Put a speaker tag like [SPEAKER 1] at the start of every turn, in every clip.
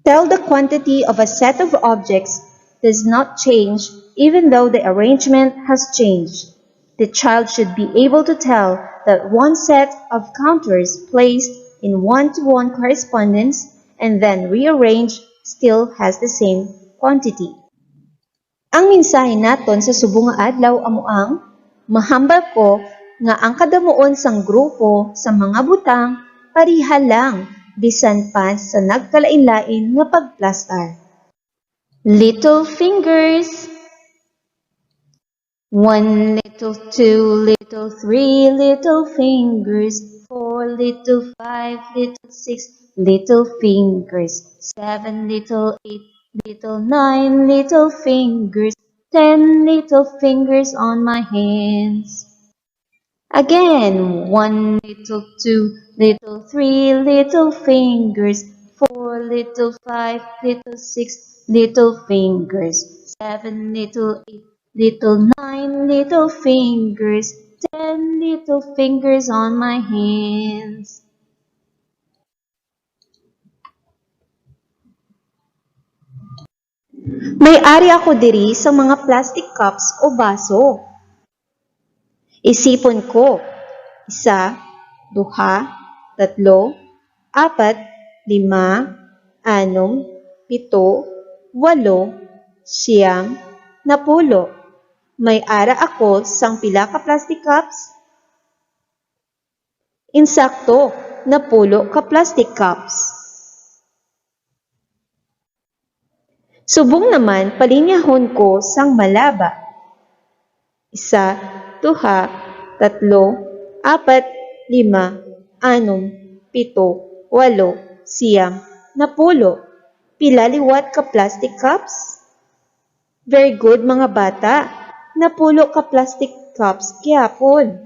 [SPEAKER 1] Tell the quantity of a set of objects does not change even though the arrangement has changed. The child should be able to tell that one set of counters placed in one-to-one correspondence and then rearranged still has the same quantity. Ang mensahe naton sa subong nga adlaw amo ang mahambal ko nga ang kadamuon sang grupo sa mga butang pariha lang bisan pa sa nagkalain-lain nga pagplastar. Little fingers. 1 little, 2 little, 3 little fingers, 4 little, 5 little, 6 little fingers, 7 little, 8 little, 9 little fingers, 10 little fingers on my hands. Again, 1 little, 2 little, 3 little fingers, 4 little, 5 little, 6 little fingers, 7 little, 8 little, 9 little fingers, 10 little fingers on my hands. May-ari ako diri sa mga plastic cups o baso. Isipon ko, 1, 2, 3, 4, 5, 6, 7, 8, 9, 10. May ara ako sang pila ka plastic cups? Insakto, 10 ka plastic cups. Subong naman palinyahon ko sang malaba. 1, 2, 3, 4, 5, 6, 7, 8, 10. Pila liwat ka plastic cups? Very good mga bata. 10 ka plastic cups gyapon.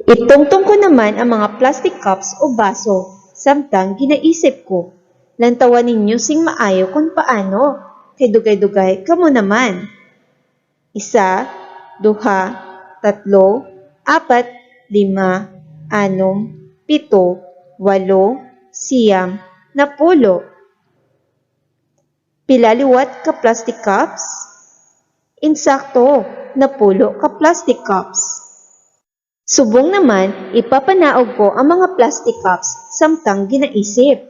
[SPEAKER 1] Itungtong ko naman ang mga plastic cups o baso. Samtang ginaisip ko. Lantawan ninyo sing maayo kung paano. Kay dugay-dugay kamo naman. 1, 2, 3, 4, 5, 6, 7, 8, 9, 10. Pila liwat ka plastic cups? Insakto, 10 ka plastic cups. Subong naman, ipapanaog ko ang mga plastic cups samtang ginaisip.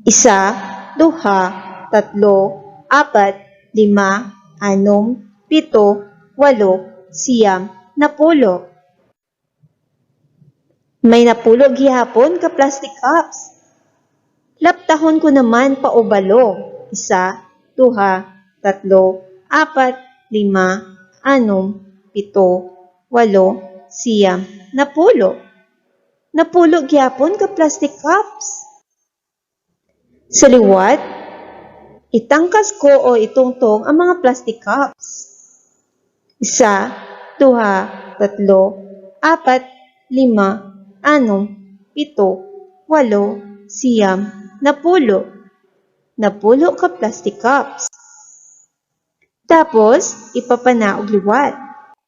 [SPEAKER 1] 1, 2, 3, 4, 5, 6, 7, 8, 9, 10. May 10 gihapon ka plastic cups. Laptahon ko naman paubalo. 1, 2, 3, 4, 5, 6, 7, 8, 9, 10. 10 gihapon ka plastic cups. Sa liwat, itangkas ko o itungtong ang mga plastic cups. 1, 2, 3, 4, 5, 6, 7, 8, 9, 10. 10 ka plastic cups. Tapos, ipapanaog liwat.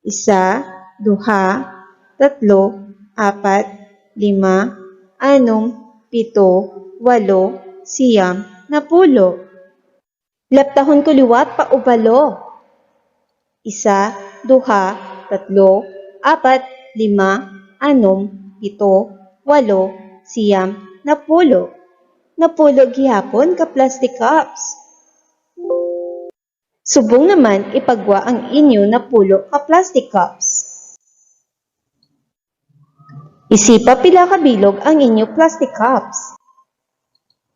[SPEAKER 1] 1, 2, 3, 4, 5, 6, 7, 8, 10. Laptahon ko liwat pa ubalo. 1, 2, 3, 4, 5, 6, 7, 8, 9, 10. 10 gihapon ka plastic cups. Subong naman ipagwa ang inyo 10 ka plastic cups. Isipa pila ka bilog ang inyo plastic cups.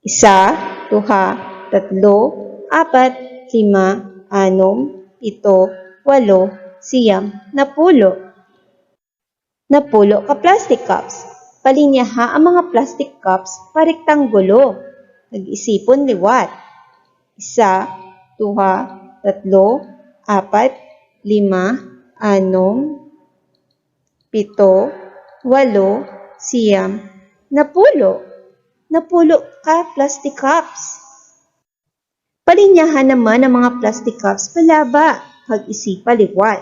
[SPEAKER 1] 1, 2, 3, 4, 5, 6, 7, 8, 9, 10. 10 ka plastic cups. Palinyaha ang mga plastic cups parektanggulo. Nag-isipon liwat. 1, 2, 3, 4, 5, 6, 7, 8, 9, 10. 10 ka plastic cups. Palinyahan naman ang mga plastic cups palaba. Pag-isipa liwat.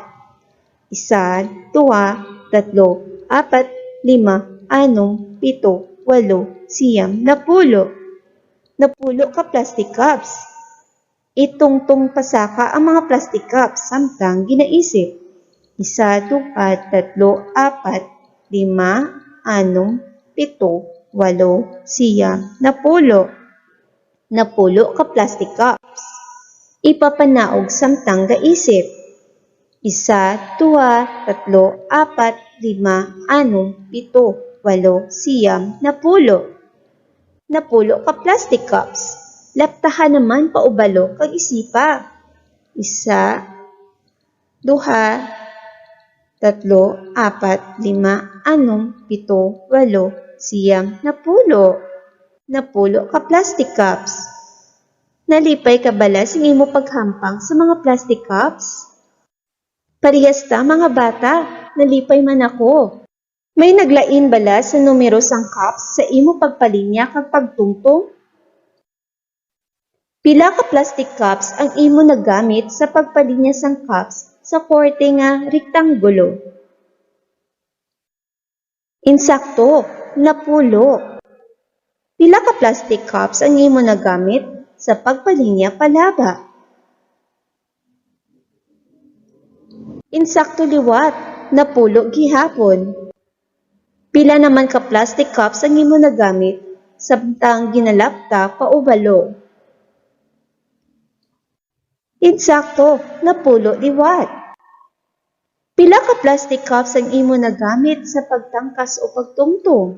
[SPEAKER 1] 1, 2, 3, 4, 5, 6, 7, 8, 9, 10. 8, 9, 10. Napulo ka plastic cups. Itungtong pasaka ang mga plastic cups samtang ginaisip. 1, 2, 3, 4, 5, 6, 7, 8, 9, 10. Napulo ka plastic cups. Ipapanaog samtang gaisip. 1, 2, 3, 4, 5, 6, 7, 8, 9, 10. Napulo ka plastic cups. Laptahan naman paubalo kag isipa. 1, 2, 3, 4, 5, 6, 7, 8, 9, 10. Napulo ka plastic cups. Nalipay ka bala sing imo paghampang sa mga plastic cups? Parehas ta mga bata, nalipay man ako. May naglain bala sa numero sang cups sa imo pagpalinya kag pagtungtong? Pila ka plastic cups ang imo nagamit sa pagpalinya sang cups sa korte nga rektangulo? Insakto, napulo. Pila ka plastic cups ang imo nagamit sa pagpalinya palaba? Insakto liwat, napulo gihapon. Pila naman ka plastic cups ang imo nagamit samtang ginalapta paubalo? Insakto, napulo liwat. Pila ka plastic cups ang imo nagamit sa pagtangkas o pagtungtong?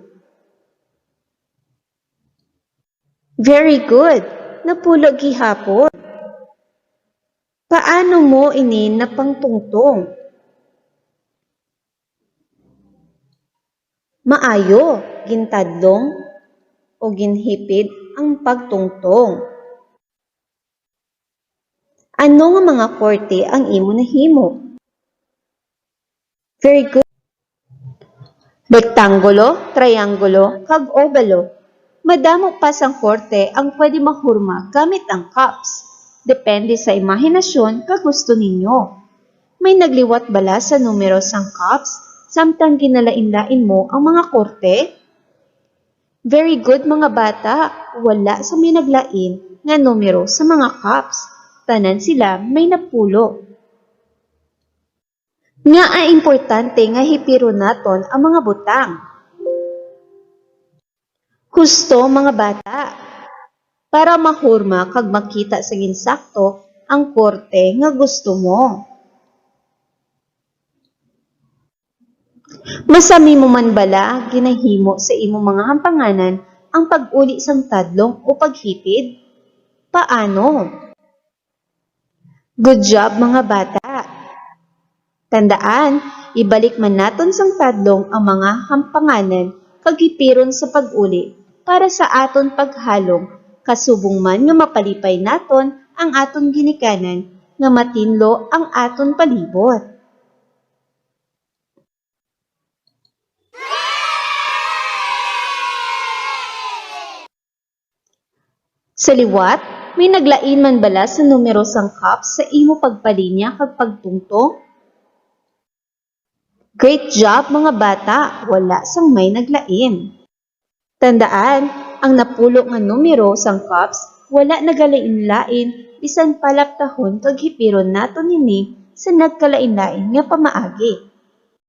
[SPEAKER 1] Very good, napulo gihapon. Paano mo ini napangtungtong? Maayo, gintadlong o ginhipid ang pagtungtong. Ano nga mga korte ang imo nahimo? Very good. Rektangulo, triangulo, kag obalo. Madamo pa sang korte ang pwede mahurma gamit ang cups. Depende sa imahinasyon kag gusto ninyo. May nagliwat bala sa numero sang cups samtang ginalain-lain mo ang mga korte? Very good mga bata, wala sa may naglain nga numero sa mga cups. Tanan sila may napulo. Nga ay importante nga hipiro naton ang mga butang. Husto mga bata, para mahurma kag makita sa ginsakto ang korte nga gusto mo. Masami mo man bala ginahimo sa imo mga hampanganan ang pag-uli sang tadlong o paghipid? Paano? Good job mga bata! Tandaan, ibalik man naton sang tadlong ang mga hampanganan kag ipiron sa pag-uli para sa aton paghalong kasubong man nga mapalipay naton ang aton ginikanan nga matinlo ang aton palibot. Sa liwat, may naglain man bala sa numero sang cups sa imo pagpalinya kag pagtungtong? Great job mga bata, wala sang may naglain. Tandaan, ang napulo nga numero sang cups wala nagalain-lain bisan palaptahon kag hipiron naton nini sa nagkalain-lain nga pamaagi.